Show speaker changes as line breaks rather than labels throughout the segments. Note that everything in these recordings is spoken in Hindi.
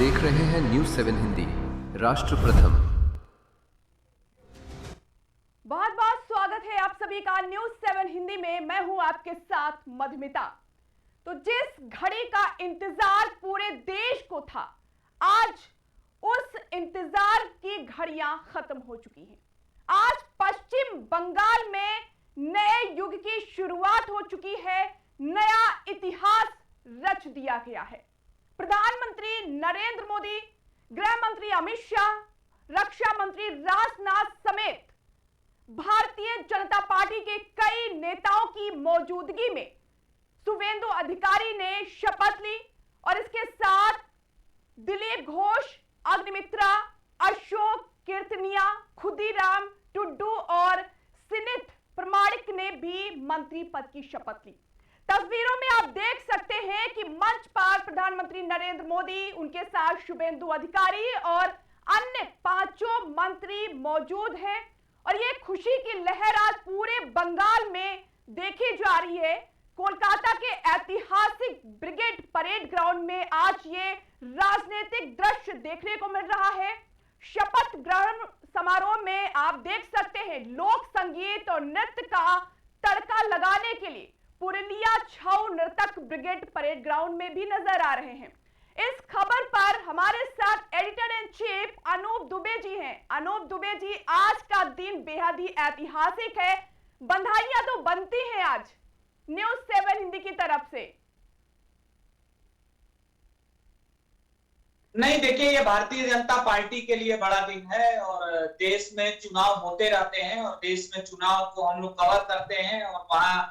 देख रहे हैं न्यूज 7 हिंदी, राष्ट्र प्रथम।
बहुत बहुत स्वागत है आप सभी का न्यूज 7 हिंदी में। मैं हूं आपके साथ मधुमिता। तो जिस घड़ी का इंतजार पूरे देश को था, आज उस इंतजार की घड़ियां खत्म हो चुकी हैं। आज पश्चिम बंगाल में नए युग की शुरुआत हो चुकी है, नया इतिहास रच दिया गया है। प्रधानमंत्री नरेंद्र मोदी, गृह मंत्री अमित शाह, रक्षा मंत्री राजनाथ समेत भारतीय जनता पार्टी के कई नेताओं की मौजूदगी में शुभेंदु अधिकारी ने शपथ ली और इसके साथ दिलीप घोष, अग्निमित्रा, अशोक कीर्तनिया, खुदीराम टुड्डू और सिनित प्रमाणिक ने भी मंत्री पद की शपथ ली। तस्वीरों में आप देख सकते हैं कि मंच पर प्रधानमंत्री नरेंद्र मोदी, उनके साथ शुभेंदु अधिकारी और अन्य पांचों मंत्री मौजूद हैं और ये खुशी की लहर आज पूरे बंगाल में देखी जा रही है। कोलकाता के ऐतिहासिक ब्रिगेड परेड ग्राउंड में आज ये राजनीतिक दृश्य देखने को मिल रहा है। शपथ ग्रहण समारोह में आप देख सकते हैं लोक संगीत और नृत्य का तड़का लगाने के लिए पुरुलिया छाऊ नर्तक ब्रिगेड परेड ग्राउंड में भी नजर आ रहे हैं। इस खबर पर हमारे साथ editor in chief Anoop Dubey ji हैं। अनूप दुबे जी, आज का दिन बेहद ही ऐतिहासिक है, बधाइयां तो बनती हैं आज न्यूज 7 हिंदी की तरफ से।
नहीं, देखिए, ये भारतीय जनता पार्टी के लिए बड़ा दिन है और देश में चुनाव होते रहते हैं और देश में चुनाव को हम लोग कवर करते हैं और वहां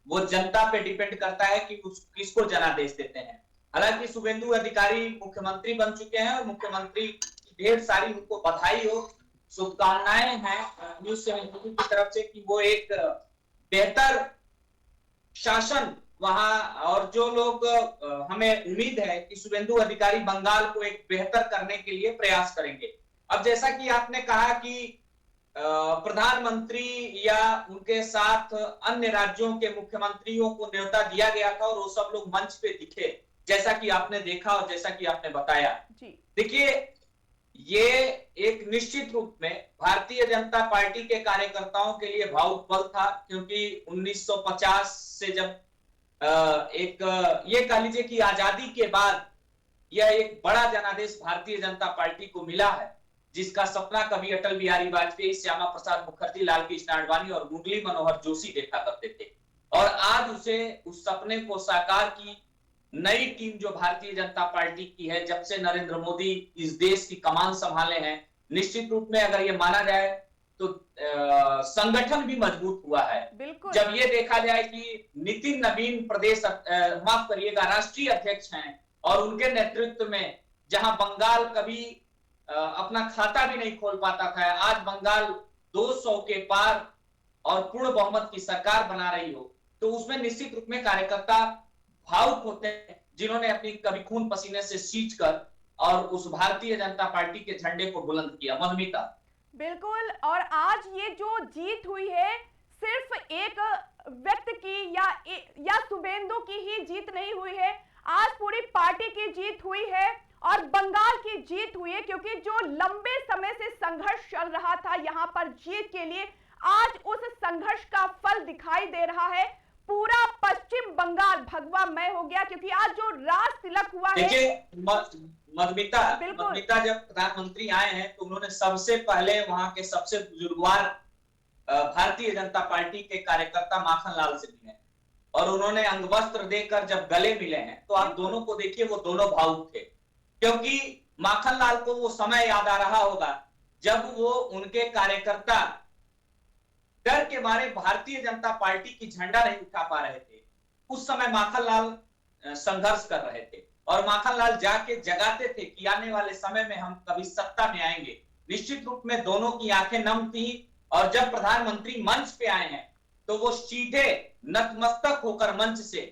वो जनता पे डिपेंड करता है कि किसको जनादेश देते हैं। हालांकि शुभेंदु अधिकारी मुख्यमंत्री बन चुके हैं और मुख्यमंत्री ढेर सारी उनको बधाई हो, शुभकामनाएं हैं न्यूज 7 की तरफ से कि वो एक बेहतर शासन वहां, और जो लोग हमें उम्मीद है कि शुभेंदु अधिकारी बंगाल को एक बेहतर करने के लिए प्रयास करेंगे। अब जैसा कि आपने कहा कि प्रधानमंत्री या उनके साथ अन्य राज्यों के मुख्यमंत्रियों को न्योता दिया गया था और वो सब लोग मंच पे दिखे, जैसा कि आपने देखा और जैसा कि आपने बताया। देखिए, ये एक निश्चित रूप में भारतीय जनता पार्टी के कार्यकर्ताओं के लिए भावुक पल था, क्योंकि 1950 से जब ये कह लीजिए कि आजादी के बाद यह एक बड़ा जनादेश भारतीय जनता पार्टी को मिला है, जिसका सपना कभी अटल बिहारी वाजपेयी, श्यामा प्रसाद मुखर्जी, लाल कृष्ण आडवाणी और मुरली मनोहर जोशी देखा करते थे। और आज उस सपने को साकार की नई टीम जो भारतीय जनता पार्टी की है, जब से नरेंद्र मोदी इस देश की कमान संभाले हैं, निश्चित रूप में अगर ये माना जाए तो संगठन भी मजबूत हुआ है। जब ये देखा जाए कि नितिन नवीन प्रदेश माफ करिएगा राष्ट्रीय अध्यक्ष हैं और उनके नेतृत्व में जहां बंगाल कभी अपना खाता भी नहीं खोल पाता था, आज बंगाल 200 के पार और पूर्ण बहुमत की सरकार बना रही हो, तो उसमें निश्चित रूप में कार्यकर्ता भावुक होते हैं, जिन्होंने अपनी कभी खून पसीने से सींच कर और उस भारतीय जनता पार्टी के झंडे को बुलंद किया। मधुमिता,
बिल्कुल। और आज ये जो जीत हुई है सिर्फ एक व्यक्ति की या शुभेंदु की ही जीत नहीं हुई है, आज पूरी पार्टी की जीत हुई है और बंगाल की जीत हुई है, क्योंकि जो लंबे समय से संघर्ष चल रहा था यहां पर जीत के लिए, आज उस संघर्ष का फल दिखाई दे रहा है। पूरा पश्चिम बंगाल भगवामय हो गया, क्योंकि आज जो राज तिलक हुआ है।
देखिए मधुमिता, जब प्रधानमंत्री आए हैं तो उन्होंने सबसे पहले वहां के सबसे बुजुर्गवार भारतीय जनता पार्टी के कार्यकर्ता माखन लाल से मिले और उन्होंने अंगवस्त्र देकर जब गले मिले हैं तो आप दोनों को देखिए, वो दोनों भावुक थे, क्योंकि माखन लाल को वो समय याद आ रहा होगा जब वो उनके कार्यकर्ता डर के मारे भारतीय जनता पार्टी की झंडा नहीं उठा पा रहे थे। उस समय माखन लाल संघर्ष कर रहे थे और माखन लाल जाके जगाते थे कि आने वाले समय में हम कभी सत्ता में आएंगे। निश्चित रूप में दोनों की आंखें नम थी और जब प्रधानमंत्री मंच पे आए हैं तो वो सीधे नतमस्तक होकर मंच से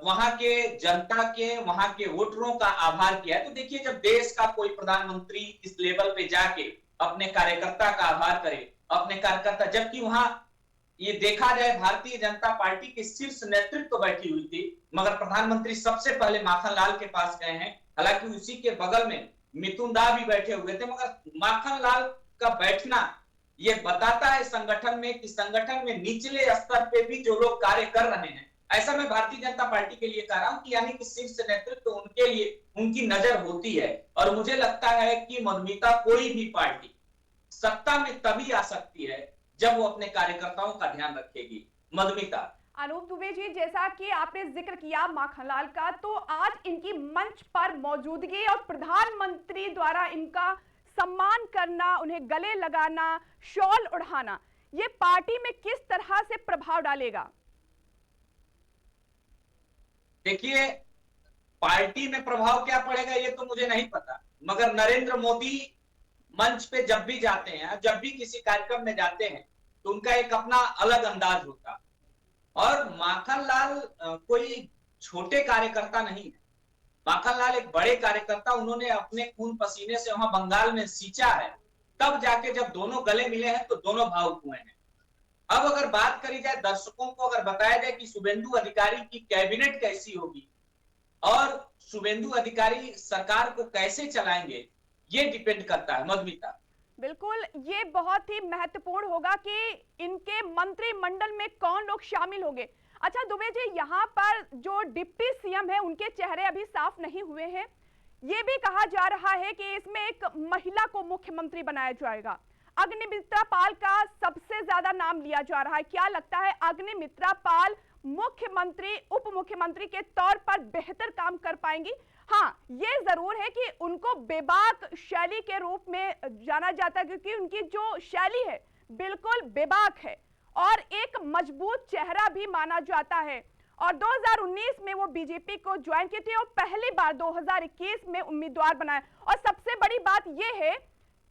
वहां के जनता के, वहां के वोटरों का आभार किया। तो देखिए, जब देश का कोई प्रधानमंत्री इस लेवल पे जाके अपने कार्यकर्ता का आभार करे, अपने कार्यकर्ता, जबकि वहां ये देखा जाए भारतीय जनता पार्टी के शीर्ष नेतृत्व बैठी हुई थी, मगर प्रधानमंत्री सबसे पहले माखनलाल के पास गए हैं। हालांकि उसी के बगल में मिथुन दा भी बैठे हुए थे, मगर माखनलाल का बैठना ये बताता है संगठन में कि संगठन में निचले स्तर पे भी जो लोग कार्य कर रहे हैं, ऐसा मैं भारतीय जनता पार्टी के लिए कह रहा हूं कि यानी कि शीर्ष नेतृत्व उनके लिए उनकी नजर होती है। और मुझे लगता है कि मधुमिता कोई भी पार्टी सत्ता में तभी आ सकती है जब वो अपने कार्यकर्ताओं का ध्यान रखेगी। मधुमिता।
अनूप दुबे जी, जैसा कि आपने जिक्र किया माखनलाल का, तो आज इनकी मंच पर मौजूदगी और प्रधानमंत्री द्वारा इनका सम्मान करना, उन्हें गले लगाना, शॉल उड़ाना, ये पार्टी में किस तरह से प्रभाव डालेगा?
देखिए, पार्टी में प्रभाव क्या पड़ेगा ये तो मुझे नहीं पता, मगर नरेंद्र मोदी मंच पे जब भी जाते हैं, जब भी किसी कार्यक्रम में जाते हैं, तो उनका एक अपना अलग अंदाज होता। और माखनलाल कोई छोटे कार्यकर्ता नहीं है। माखनलाल एक बड़े कार्यकर्ता, उन्होंने अपने खून पसीने से वहां बंगाल में सींचा है, तब जाके जब दोनों गले मिले हैं तो दोनों भावुक हुए हैं। अब अगर बात करी जाए, दर्शकों को अगर बताया जाए कि शुभेंदु अधिकारी की कैबिनेट कैसी होगी और शुभेंदु अधिकारी सरकार को कैसे चलाएंगे, ये डिपेंड करता है। मधुमिता।
बिल्कुल, ये बहुत ही महत्वपूर्ण होगा कि इनके मंत्रिमंडल में कौन लोग शामिल होंगे। अच्छा दुबे जी, यहाँ पर जो डिप्टी सीएम है उनके चेहरे अभी साफ नहीं हुए हैं। ये भी कहा जा रहा है कि इसमें एक महिला को मुख्यमंत्री बनाया जाएगा। अग्निमित्रा पाल का सबसे ज्यादा नाम लिया जा रहा है। क्या लगता है अग्निमित्रा पाल मुख्यमंत्री उप मुख्यमंत्री के तौर पर बेहतर काम कर पाएंगी? हाँ, ये जरूर है कि उनको बेबाक शैली के रूप में जाना जाता है, क्योंकि उनकी जो शैली है बिल्कुल बेबाक है और एक मजबूत चेहरा भी माना जाता है। और 2019 में वो बीजेपी को ज्वाइन की थी और पहली बार 2021 में उम्मीदवार बनाए। और सबसे बड़ी बात यह है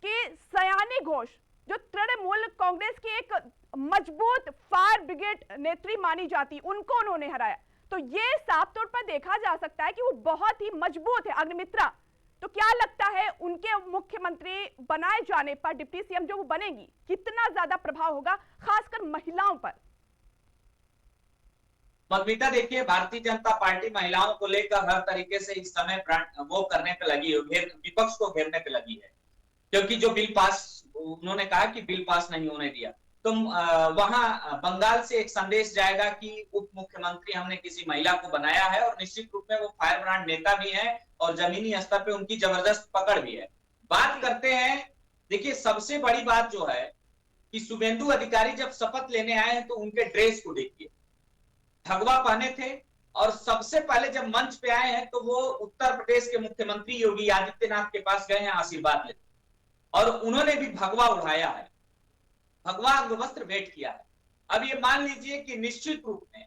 कि सयानी घोष, जो तृणमूल कांग्रेस की एक मजबूत फायर ब्रिगेड नेत्री मानी जाती, उनको उन्होंने हराया। तो ये साफ तौर पर देखा जा सकता है कि वो बहुत ही मजबूत है अग्निमित्रा। तो क्या लगता है उनके मुख्यमंत्री बनाए जाने पर, डिप्टी सीएम जो वो बनेगी, कितना ज्यादा प्रभाव होगा खासकर महिलाओं पर?
मधुमिता, देखिए, भारतीय जनता पार्टी महिलाओं को लेकर हर तरीके से इस समय वो करने पे लगी है, विपक्ष को घेरने पे लगी है। क्योंकि जो बिल पास, उन्होंने कहा कि बिल पास नहीं होने दिया, तो वहां बंगाल से एक संदेश जाएगा कि उप मुख्यमंत्री हमने किसी महिला को बनाया है और निश्चित रूप में वो फायर ब्रांड नेता भी है और जमीनी स्तर पे उनकी जबरदस्त पकड़ भी है। बात करते हैं, देखिए, सबसे बड़ी बात जो है कि शुभेंदु अधिकारी जब शपथ लेने आए हैं तो उनके ड्रेस को देखिए, भगवा पहने थे और सबसे पहले जब मंच पे आए हैं तो वो उत्तर प्रदेश के मुख्यमंत्री योगी आदित्यनाथ के पास गए हैं आशीर्वाद लेते, और उन्होंने भी भगवा उड़ाया है, भगवा अंगवस्त्र भेंट किया है। अब ये मान लीजिए कि निश्चित रूप में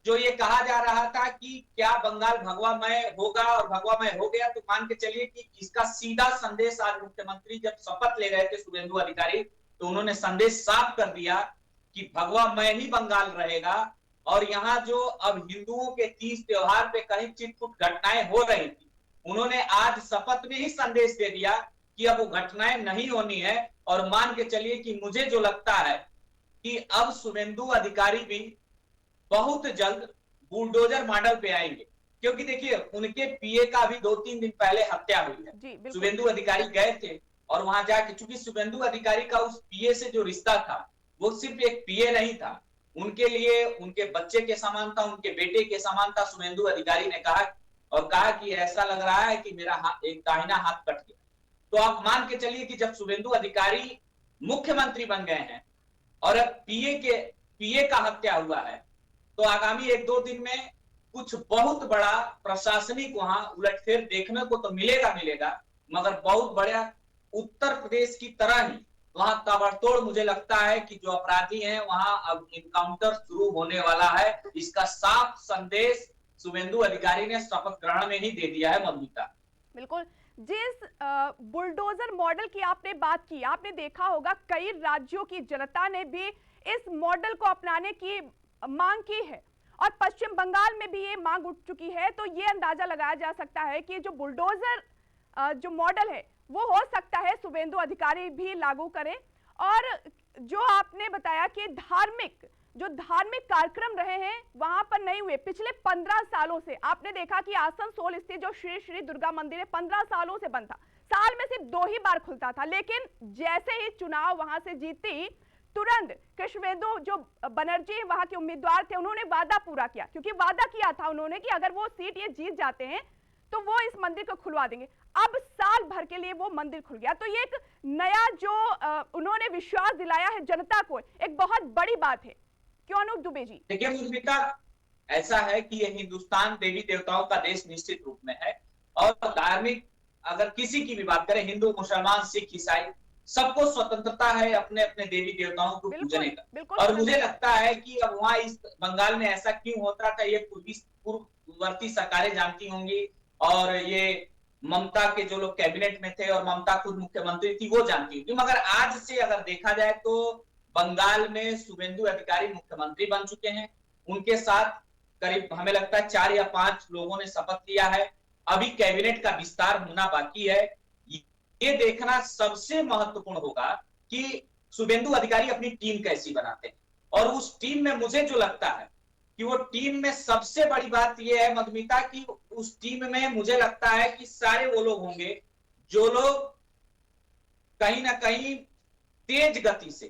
जो ये कहा जा रहा था कि क्या बंगाल भगवामय होगा और भगवामय हो गया, तो मान के चलिए कि इसका सीधा संदेश आज मुख्यमंत्री जब शपथ ले रहे थे शुभेंदु अधिकारी, तो उन्होंने संदेश साफ कर दिया कि भगवामय ही बंगाल रहेगा। और यहाँ जो अब हिंदुओं के तीज त्योहार पे कहीं चिटपुट घटनाएं हो रही थी, उन्होंने आज शपथ में ही संदेश दे दिया कि अब वो घटनाएं नहीं होनी है। और मान के चलिए कि मुझे जो लगता है कि अब शुभेंदु अधिकारी भी बहुत जल्द बुलडोजर मॉडल पे आएंगे, क्योंकि देखिए उनके पीए का भी 2-3 दिन पहले हत्या हुई है। शुभेंदु अधिकारी गए थे और वहां जाके, चूंकि शुभेंदु अधिकारी का उस पीए से जो रिश्ता था वो सिर्फ एक पीए नहीं था, उनके लिए उनके बच्चे के समान था, उनके बेटे के समान था। शुभेंदु अधिकारी ने कहा कि ऐसा लग रहा है कि मेरा एक दाहिना हाथ कट गया। तो आप मान के चलिए कि जब शुभेंदु अधिकारी मुख्यमंत्री बन गए हैं और अब पीए का हत्या हुआ है, तो आगामी 1-2 दिन में कुछ बहुत बड़ा प्रशासनिक वहां उलटफेर देखने को तो मिलेगा, मगर बहुत बड़ा उत्तर प्रदेश की तरह ही वहां ताबड़तोड़ मुझे लगता है कि जो अपराधी हैं वहां अब इनकाउंटर शुरू होने वाला है। इसका साफ संदेश शुभेंदु अधिकारी ने शपथ ग्रहण में ही दे दिया है। मधुमिता,
बिल्कुल, जिस बुलडोजर मॉडल की आपने बात की, आपने देखा होगा कई राज्यों की जनता ने भी इस मॉडल को अपनाने की मांग की है और पश्चिम बंगाल में भी ये मांग उठ चुकी है। तो ये अंदाजा लगाया जा सकता है कि जो बुलडोजर जो मॉडल है वो हो सकता है शुभेंदु अधिकारी भी लागू करें। और जो आपने बताया कि जो धार्मिक कार्यक्रम रहे हैं वहां पर नहीं हुए पिछले 15 सालों से। आपने देखा कि आसनसोल स्थित जो श्री श्री दुर्गा मंदिर है 15 सालों से बंद था, साल में सिर्फ 2 ही बार खुलता था, लेकिन जैसे ही चुनाव वहां से जीती तुरंत कृष्णवेदु जो बनर्जी वहां के उम्मीदवार थे उन्होंने वादा पूरा किया, क्योंकि वादा किया था उन्होंने कि अगर वो सीट ये जीत जाते हैं तो वो इस मंदिर को खुलवा देंगे। अब साल भर के लिए वो मंदिर खुल गया, तो ये एक नया जो उन्होंने विश्वास दिलाया है जनता को, एक बहुत बड़ी बात है। क्यों अनूप दुबे जी?
देखिए मुस्मिता, ऐसा है कि ये हिंदुस्तान देवी देवताओं का देश निश्चित रूप में है, और धार्मिक अगर किसी की भी बात करें, हिंदू मुसलमान सिख ईसाई, सबको स्वतंत्रता है अपने अपने देवी देवताओं को पूजने का। और मुझे लगता है कि अब वहां इस बंगाल में ऐसा क्यों होता था, ये पूर्ववर्ती सरकारें जानती होंगी, और ये ममता के जो लोग कैबिनेट में थे और ममता खुद मुख्यमंत्री थी वो जानती होंगी। मगर आज से अगर देखा जाए तो बंगाल में शुभेंदु अधिकारी मुख्यमंत्री बन चुके हैं, उनके साथ करीब हमें लगता है 4 या 5 लोगों ने शपथ लिया है, अभी कैबिनेट का विस्तार होना बाकी है। ये देखना सबसे महत्वपूर्ण होगा कि शुभेंदु अधिकारी अपनी टीम कैसी बनाते हैं, और उस टीम में मुझे जो लगता है कि वो टीम में सबसे बड़ी बात यह है मधुमिता की उस टीम में मुझे लगता है कि सारे वो लोग होंगे जो लोग कहीं ना कहीं तेज गति से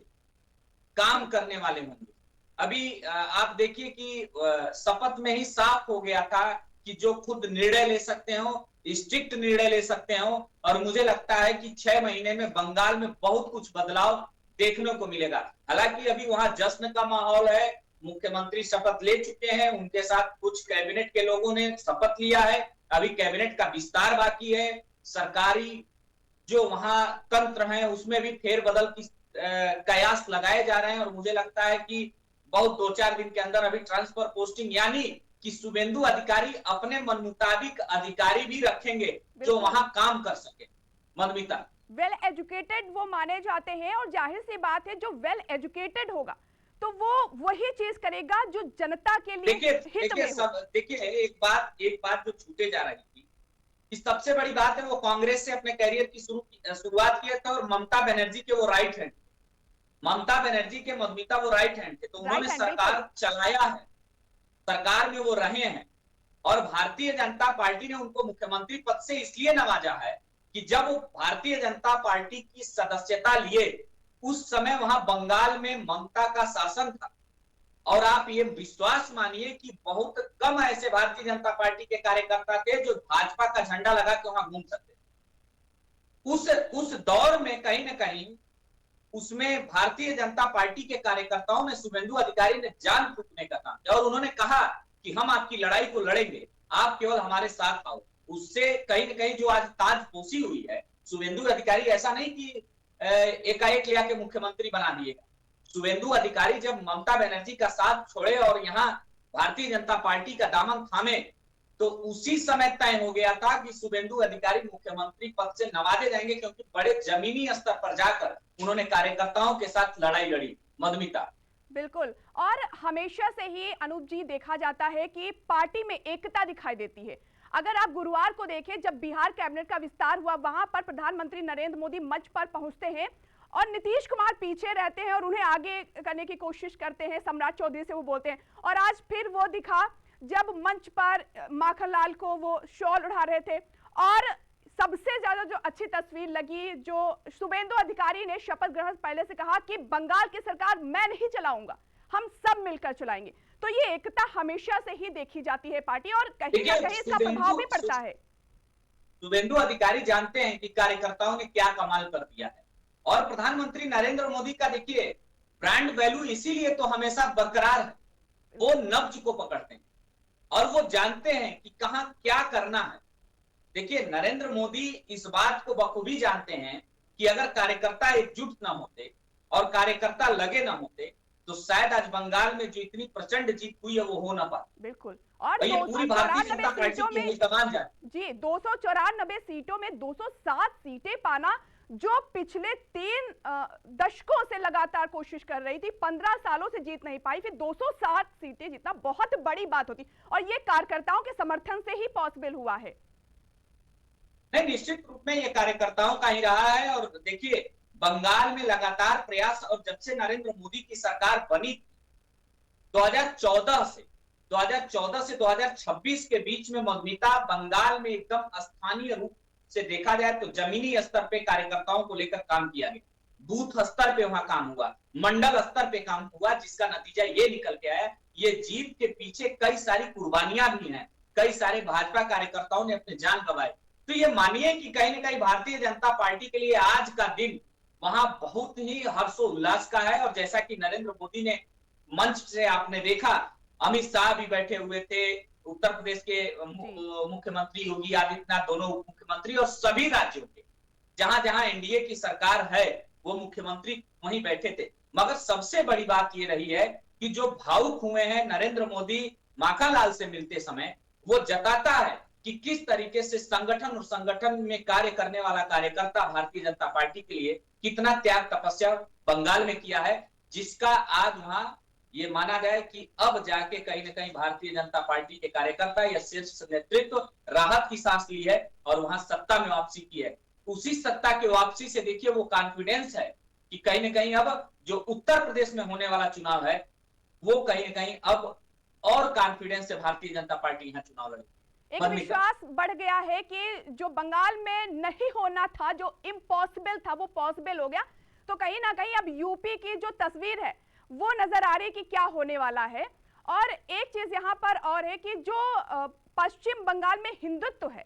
काम करने वाले होंगे। अभी आप देखिए कि शपथ में ही साफ हो गया था कि जो खुद निर्णय ले सकते हो, स्ट्रिक्ट निर्णय ले सकते हो, और मुझे लगता है कि 6 महीने में बंगाल में बहुत कुछ बदलाव देखने को मिलेगा। हालांकि अभी वहां जश्न का माहौल है, मुख्यमंत्री शपथ ले चुके हैं, उनके साथ कुछ कैबिनेट के लोगों ने शपथ लिया है, अभी कैबिनेट का विस्तार बाकी है, सरकारी जो वहां तंत्र है उसमें भी फेरबदल की कयास लगाए जा रहे हैं, और मुझे लगता है कि बहुत 2-4 दिन के अंदर अभी ट्रांसफर पोस्टिंग, यानी कि शुभेंदु अधिकारी अपने मन मुताबिक अधिकारी भी रखेंगे जो वहां काम कर सके। मधुमिता,
वेल एजुकेटेड वो माने जाते हैं, और जाहिर सी बात है जो वेल एजुकेटेड होगा तो वो वही चीज करेगा जो जनता के लिए हित में हो।
देखिए एक बात जो छूटे जा रही थी, इस सबसे बड़ी बात है वो कांग्रेस से अपने करियर की शुरुआत किया था, और ममता बनर्जी के वो राइट हैंड, ममता बनर्जी के मधुमिता वो राइट हैंड थे, तो उन्होंने सरकार चलाया है, सरकार में वो रहे हैं, और भारतीय जनता पार्टी ने उनको मुख्यमंत्री पद से इसलिए नवाजा है कि जब वो भारतीय जनता पार्टी की सदस्यता लिए उस समय वहां बंगाल में ममता का शासन था, और आप ये विश्वास मानिए कि बहुत कम ऐसे भारतीय जनता पार्टी के कार्यकर्ता थे जो भाजपा का झंडा लगा के वहां घूम सकते। उस दौर में कहीं ना कहीं उसमें भारतीय जनता पार्टी के कार्यकर्ताओं ने शुभेंदु अधिकारी ने जान फूकने का काम किया, और उन्होंने कहा कि हम आपकी लड़ाई को लड़ेंगे, आप केवल हमारे साथ आओ। उससे कहीं ना कहीं जो आज ताजपोशी हुई है, शुभेंदु अधिकारी ऐसा नहीं कि एकाएक लिया के मुख्यमंत्री बना दिएगा। शुभेंदु अधिकारी जब ममता बनर्जी का साथ छोड़े और यहाँ भारतीय जनता पार्टी का दामन थामे, तो उसी समय तय हो गया था कि शुभेंदु अधिकारी मुख्यमंत्री पद से नवाजे जाएंगे, क्योंकि बड़े जमीनी स्तर पर जाकर उन्होंने कार्यकर्ताओं के साथ लड़ाई लड़ी। मधुमिता,
बिल्कुल, और हमेशा से ही अनूप जी देखा जाता है कि पार्टी में एकता दिखाई देती है। अगर आप गुरुवार को देखें, जब बिहार कैबिनेट का विस्तार हुआ, वहां पर प्रधानमंत्री नरेंद्र मोदी मंच पर पहुंचते हैं और नीतीश कुमार पीछे रहते हैं और उन्हें आगे करने की कोशिश करते हैं, सम्राट चौधरी से वो बोलते हैं, और आज फिर वो दिखा जब मंच पर माखनलाल को वो शॉल उड़ा रहे थे। और सबसे ज्यादा जो अच्छी तस्वीर लगी, जो शुभेंदु अधिकारी ने शपथ ग्रहण पहले से कहा कि बंगाल की सरकार मैं नहीं चलाऊंगा, हम सब मिलकर चलाएंगे। तो ये एकता हमेशा से ही देखी जाती है पार्टी, और कहीं ना कहीं इसका प्रभाव भी पड़ता है।
शुभेंदु अधिकारी जानते हैं कि कार्यकर्ताओं ने क्या कमाल कर दिया है, और प्रधानमंत्री नरेंद्र मोदी का देखिए ब्रांड वैल्यू इसीलिए तो हमेशा बरकरार है, वो नब्ज को पकड़ते हैं और वो जानते हैं कि कहां क्या करना है। देखिए नरेंद्र मोदी इस बात को बखूबी जानते हैं कि अगर कार्यकर्ता एकजुट ना होते और कार्यकर्ता लगे ना होते तो शायद आज बंगाल में जो इतनी प्रचंड जीत हुई है वो हो ना पाती।
बिल्कुल, और
पूरी भारतीय जनता पार्टी की मुल्तमान जाए
जी 294 सीटों में 207 सीटें पाना, जो पिछले 3 दशकों से लगातार कोशिश कर रही थी, 15 सालों से जीत नहीं पाई, फिर 207 सीटें जीतना बहुत बड़ी बात होती, और ये कार्यकर्ताओं के समर्थन से ही पॉसिबल हुआ है।
नहीं, निश्चित रूप में ये कार्यकर्ताओं का ही रहा है। और देखिए बंगाल में लगातार प्रयास, और जब से नरेंद्र मोदी की सरकार बनी 2014 से 2026 के बीच में मधुमिता, बंगाल में एकदम स्थानीय रूप से देखा जाए तो जमीनी स्तर पे कार्यकर्ताओं को लेकर काम किया गया, बूथ स्तर पे वहां काम हुआ, मंडल स्तर पे काम हुआ, जिसका नतीजा ये निकल के आया। ये जीत के पीछे कई सारी कुर्बानियां भी हैं, कई सारे भाजपा कार्यकर्ताओं ने अपने जान गंवाए। तो ये मानिए कि कहीं ना कहीं भारतीय जनता पार्टी के लिए आज का दिन वहां बहुत ही हर्षोल्लास का है। और जैसा कि नरेंद्र मोदी ने मंच से आपने देखा, अमित शाह भी बैठे हुए थे, उत्तर प्रदेश के मुख्यमंत्री योगी आदित्यनाथ, दोनों उप मुख्यमंत्री और सभी राज्यों के जहां जहां एनडीए की सरकार है वो मुख्यमंत्री वहीं बैठे थे। मगर सबसे बड़ी बात ये रही है कि जो भावुक हुए हैं नरेंद्र मोदी माखनलाल से मिलते समय, वो जताता है कि किस तरीके से संगठन और संगठन में कार्य करने वाला कार्यकर्ता भारतीय जनता पार्टी के लिए कितना त्याग तपस्या बंगाल में किया है, जिसका आज वहां ये माना जाए कि अब जाके कहीं ना कहीं भारतीय जनता पार्टी के कार्यकर्ता या शीर्ष नेतृत्व राहत की सांस ली है और वहां सत्ता में वापसी की है। उसी सत्ता की वापसी से देखिए वो कॉन्फिडेंस है कि कहीं ना कहीं अब जो उत्तर प्रदेश में होने वाला चुनाव है वो कहीं ना कहीं अब और कॉन्फिडेंस से भारतीय जनता पार्टी यहाँ चुनाव लड़ेगी।
एक विश्वास बढ़ गया है कि जो बंगाल में नहीं होना था, जो इम्पॉसिबल था, वो पॉसिबल हो गया। तो कहीं ना कहीं अब यूपी की जो तस्वीर है वो नजर आ रही कि क्या होने वाला है। और एक चीज यहाँ पर और है कि जो पश्चिम बंगाल में हिंदुत्व है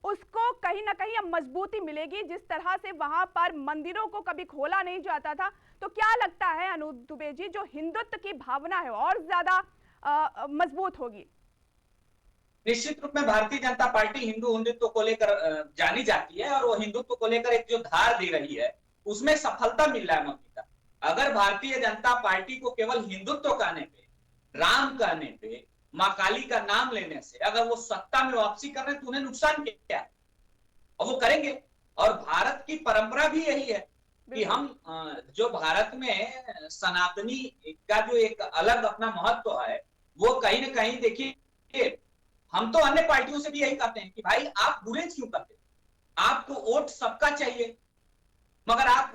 उसको कहीं ना कहीं अब मजबूती मिलेगी। जिस तरह से वहां पर मंदिरों को कभी खोला नहीं जाता था, तो क्या लगता है अनूप दुबे जी, जो हिंदुत्व की भावना है और ज्यादा मजबूत होगी?
निश्चित रूप में भारतीय जनता पार्टी हिंदुत्व को लेकर जानी जाती है और वो हिंदुत्व को लेकर एक जो धार दे रही है उसमें सफलता मिल रहा है ममता। अगर भारतीय जनता पार्टी को केवल हिंदुत्व कहने पे, राम कहने पे, मां काली का नाम लेने से अगर वो सत्ता में वापसी कर रहे हैं तो उन्हें नुकसान क्या है, और वो करेंगे। और भारत की परंपरा भी यही है कि हम जो भारत में सनातनी का जो एक अलग अपना महत्व है वो कहीं ना कहीं देखिए, हम तो अन्य पार्टियों से भी यही कहते हैं कि भाई आप गुरेज क्यों करते, आपको वोट सबका चाहिए मगर आप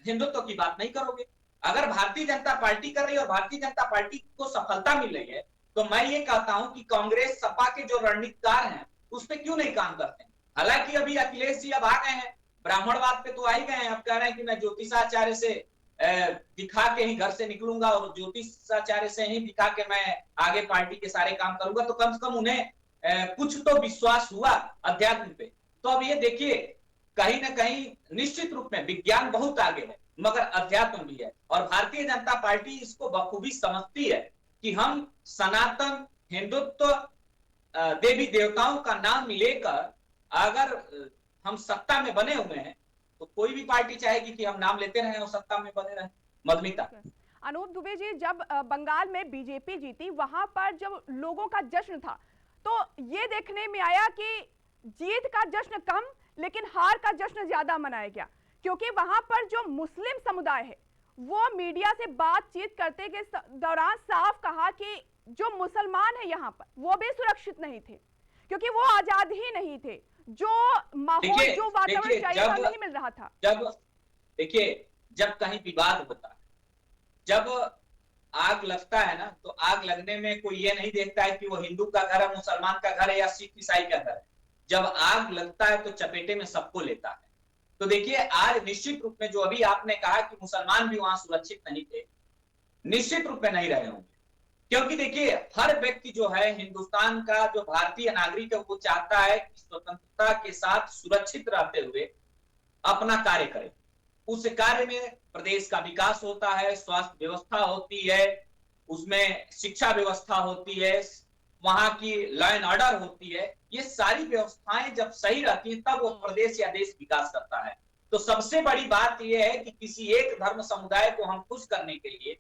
हिंदुत्व की बात नहीं करोगे। अगर भारतीय जनता पार्टी कर रही है और भारतीय जनता पार्टी को सफलता मिल रही है तो मैं ये कहता हूं कि कांग्रेस सपा के जो रणनीतिकार हैं उस पर क्यों नहीं काम करते हैं। हालांकि अभी अखिलेश जी अब आ गए हैं, ब्राह्मणवाद पे तो आ ही गए हैं, अब कह रहे हैं कि मैं ज्योतिषाचार्य से दिखा के ही घर से निकलूंगा और ज्योतिषाचार्य से ही दिखा के मैं आगे पार्टी के सारे काम करूंगा। तो कम से कम उन्हें कुछ तो विश्वास हुआ अध्यात्म पे। तो अब ये देखिए कहीं ना कहीं निश्चित रूप में विज्ञान बहुत आगे है मगर अध्यात्म भी है, और भारतीय जनता पार्टी इसको बखूबी समझती है कि हम सनातन हिंदुत्व देवी देवताओं का नाम लेकर अगर हम सत्ता में बने हुए हैं तो कोई भी पार्टी चाहेगी कि हम नाम लेते रहें और सत्ता में बने रहें। मधुमिता,
अनूप दुबे जी, जब बंगाल में बीजेपी जीती, वहां पर जब लोगों का जश्न था तो ये देखने में आया कि जीत का जश्न कम लेकिन हार का जश्न ज्यादा मनाया गया, क्योंकि वहां पर जो मुस्लिम समुदाय है वो मीडिया से बातचीत करते के दौरान साफ कहा कि जो मुसलमान है यहाँ पर वो भी सुरक्षित नहीं थे, क्योंकि वो आजाद ही नहीं थे। जो माहौल, जो वातावरण चाहिए वो नहीं मिल रहा था।
जब देखिए, जब कहीं विवाद होता है, जब आग लगता है ना, तो आग लगने में कोई ये नहीं देखता है कि वो हिंदू का घर है, मुसलमान का घर है या सिख ईसाई का घर है। जब आग लगता है तो चपेटे में सबको लेता है। तो देखिए आज निश्चित रूप में जो अभी आपने कहा कि मुसलमान भी वहां सुरक्षित नहीं थे, निश्चित रूप में नहीं रहे होंगे, क्योंकि देखिए हर व्यक्ति जो है हिंदुस्तान का, जो भारतीय नागरिक है, वो चाहता है कि स्वतंत्रता के साथ सुरक्षित रहते हुए अपना कार्य करे। उस कार्य में प्रदेश का विकास होता है, स्वास्थ्य व्यवस्था होती है, उसमें शिक्षा व्यवस्था होती है, वहां की लॉ एंड ऑर्डर होती है। ये सारी व्यवस्थाएं जब सही रहती हैं तब वो प्रदेश या देश विकास करता है। तो सबसे बड़ी बात यह है कि किसी एक धर्म समुदाय को हम खुश करने के लिए,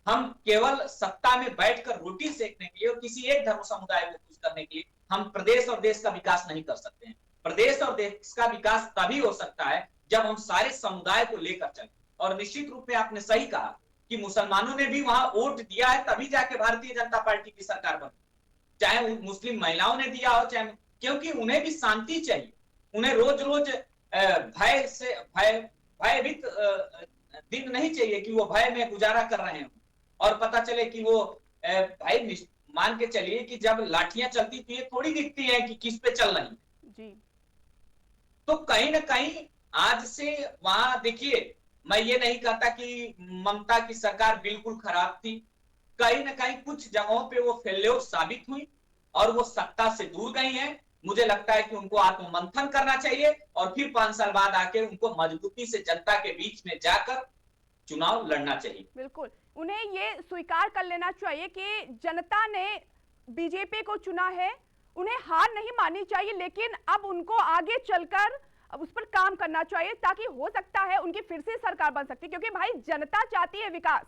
हम केवल सत्ता में बैठकर रोटी सेकने के लिए और किसी एक धर्म समुदाय को खुश करने के लिए हम प्रदेश और देश का विकास नहीं कर सकते हैं। प्रदेश और देश का विकास तभी हो सकता है जब हम सारे समुदाय को लेकर चलें। और निश्चित रूप में आपने सही कहा कि मुसलमानों ने भी वहां वोट दिया है, तभी जाके भारतीय जनता पार्टी की सरकार बनी। चाहे मुस्लिम महिलाओं ने दिया हो, चाहे, क्योंकि उन्हें भी शांति चाहिए। उन्हें रोज रोज भय भयभीत दिन नहीं चाहिए कि वो भय में गुजारा कर रहे हो और पता चले कि वो भाई मान के चलिए कि जब लाठियां चलती थी ये थोड़ी दिखती है कि किस पे चल रही
जी।
तो कहीं ना कहीं आज से वहां देखिए, मैं ये नहीं कहता कि ममता की सरकार बिल्कुल खराब थी, कहीं ना कहीं कुछ जगहों पे वो फेल्योर साबित हुई और वो सत्ता से दूर गई हैं। मुझे लगता है कि उनको आत्ममंथन करना चाहिए और फिर 5 साल बाद आके उनको मजबूती से जनता के बीच में जाकर चुनाव लड़ना चाहिए।
बिल्कुल, उन्हें ये स्वीकार कर लेना चाहिए कि जनता ने बीजेपी को चुना है, उन्हें हार नहीं माननी चाहिए, लेकिन अब उनको आगे चलकर अब उस पर काम करना चाहिए ताकि हो सकता है उनकी फिर से सरकार बन सकती है। क्योंकि भाई जनता चाहती है विकास,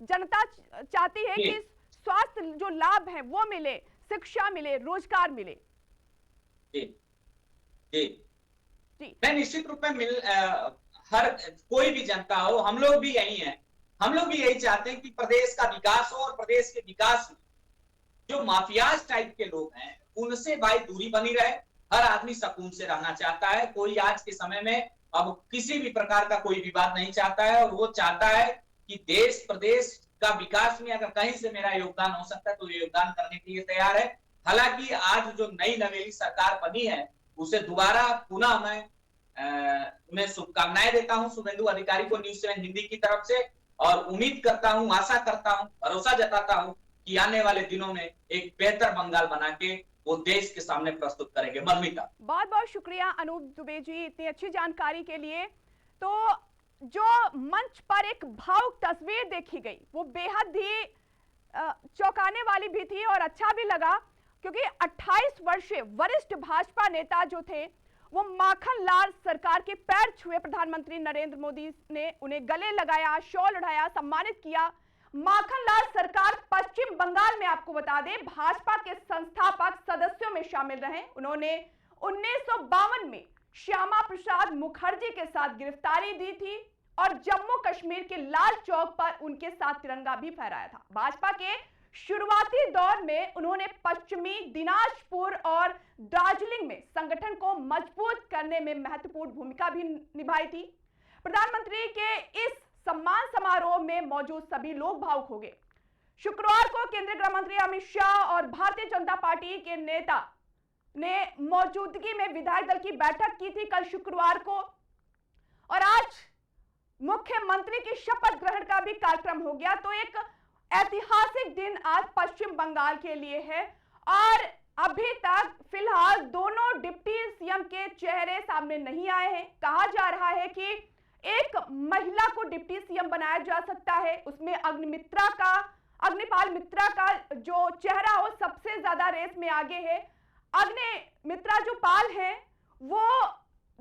जनता चाहती है कि स्वास्थ्य जो लाभ है वो मिले, शिक्षा मिले, रोजगार मिले।
जी जी जी, मैं निश्चित रूप में हर कोई भी जनता हो, हम लोग भी यही हैं, हम लोग भी यही चाहते हैं कि प्रदेश का विकास हो और प्रदेश के विकास में जो माफियाज टाइप के लोग हैं उनसे भाई दूरी बनी रहे। हर आदमी सुकून से रहना चाहता है, कोई आज के समय में अब किसी भी प्रकार का कोई विवाद नहीं चाहता है और वो चाहता है कि देश प्रदेश का विकास में अगर कहीं से मेरा योगदान हो सकता है तो योगदान करने के लिए तैयार है। हालांकि आज जो नई नवेली सरकार बनी है उसे दोबारा पुनः मैं उन्हें शुभकामनाएं देता हूं शुभेंदु अधिकारी को न्यूज़ 7 हिंदी की तरफ से, और उम्मीद करता हूं, आशा करता हूं, भरोसा जताता हूं कि आने वाले दिनों में एक बेहतर बंगाल बना के वो देश के सामने प्रस्तुत करेंगे। मधुमिता,
बहुत बहुत शुक्रिया अनूप दुबे जी इतनी अच्छी जानकारी के लिए। तो जो मंच पर एक भावुक तस्वीर देखी गई वो बेहद ही चौंकाने वाली भी थी और अच्छा भी लगा, क्योंकि 28 वर्षीय वरिष्ठ भाजपा नेता जो थे वो माखन लाल सरकार के पैर छुए। प्रधानमंत्री नरेंद्र मोदी ने उन्हें गले लगाया, शॉल ओढ़ाया, सम्मानित किया। माखन लाल सरकार पश्चिम बंगाल में, आपको बता दें, भाजपा के संस्थापक सदस्यों में शामिल रहे। उन्होंने 1952 में श्यामा प्रसाद मुखर्जी के साथ गिरफ्तारी दी थी और जम्मू कश्मीर के लाल चौक पर उनके साथ तिरंगा भी फहराया था। भाजपा के शुरुआती दौर में उन्होंने पश्चिमी दिनाजपुर और दार्जिलिंग में संगठन को मजबूत करने में महत्वपूर्ण भूमिका भी निभाई थी। प्रधानमंत्री के इस सम्मान समारोह में मौजूद सभी लोग भावुक हो गए। शुक्रवार को केंद्रीय गृह मंत्री अमित शाह और भारतीय जनता पार्टी के नेता ने मौजूदगी में विधायक दल की बैठक की थी कल शुक्रवार को, और आज मुख्यमंत्री की शपथ ग्रहण का भी कार्यक्रम हो गया। तो एक ऐतिहासिक दिन आज पश्चिम बंगाल के लिए है और अभी तक फिलहाल दोनों डिप्टी सीएम के चेहरे सामने नहीं आए हैं। कहा जा रहा है कि एक महिला को डिप्टी सीएम बनाया जा सकता है, उसमें अग्निपाल मित्रा का जो चेहरा हो सबसे ज्यादा रेस में आगे है। अग्निमित्रा जो पाल है वो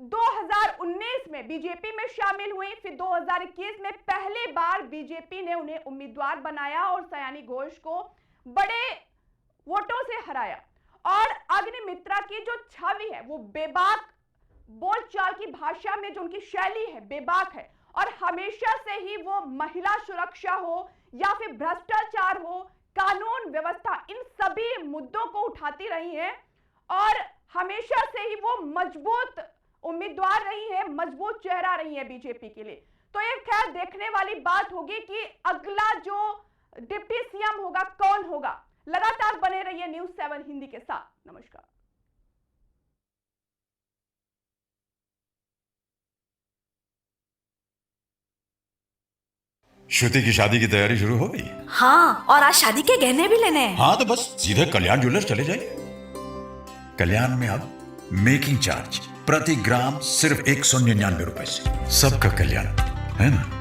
2019 में बीजेपी में शामिल हुई, फिर 2021 में पहली बार बीजेपी ने उन्हें उम्मीदवार बनाया और सयानी घोष को बड़े वोटों से हराया। और अग्निमित्रा की जो छवि है वो बेबाक बोलचाल की भाषा में जो उनकी शैली है बेबाक है, और हमेशा से ही वो महिला सुरक्षा हो या फिर भ्रष्टाचार हो, कानून व्यवस्था, इन सभी मुद्दों को उठाती रही हैं और हमेशा से ही वो मजबूत उम्मीदवार रही है, मजबूत चेहरा रही है बीजेपी के लिए। तो ये खैर देखने वाली बात होगी कि अगला जो डिप्टी सीएम होगा कौन होगा। लगातार बने रहिए न्यूज़ 7 हिंदी के साथ। नमस्कार।
श्रुति की शादी की तैयारी शुरू हो गई?
हाँ, और आज शादी के गहने भी लेने हैं।
हाँ, तो बस सीधे कल्याण ज्वेलर्स चले जाइए। कल्याण में अब मेकिंग चार्ज प्रति ग्राम सिर्फ 199 रुपए से। सबका कल्याण, है ना?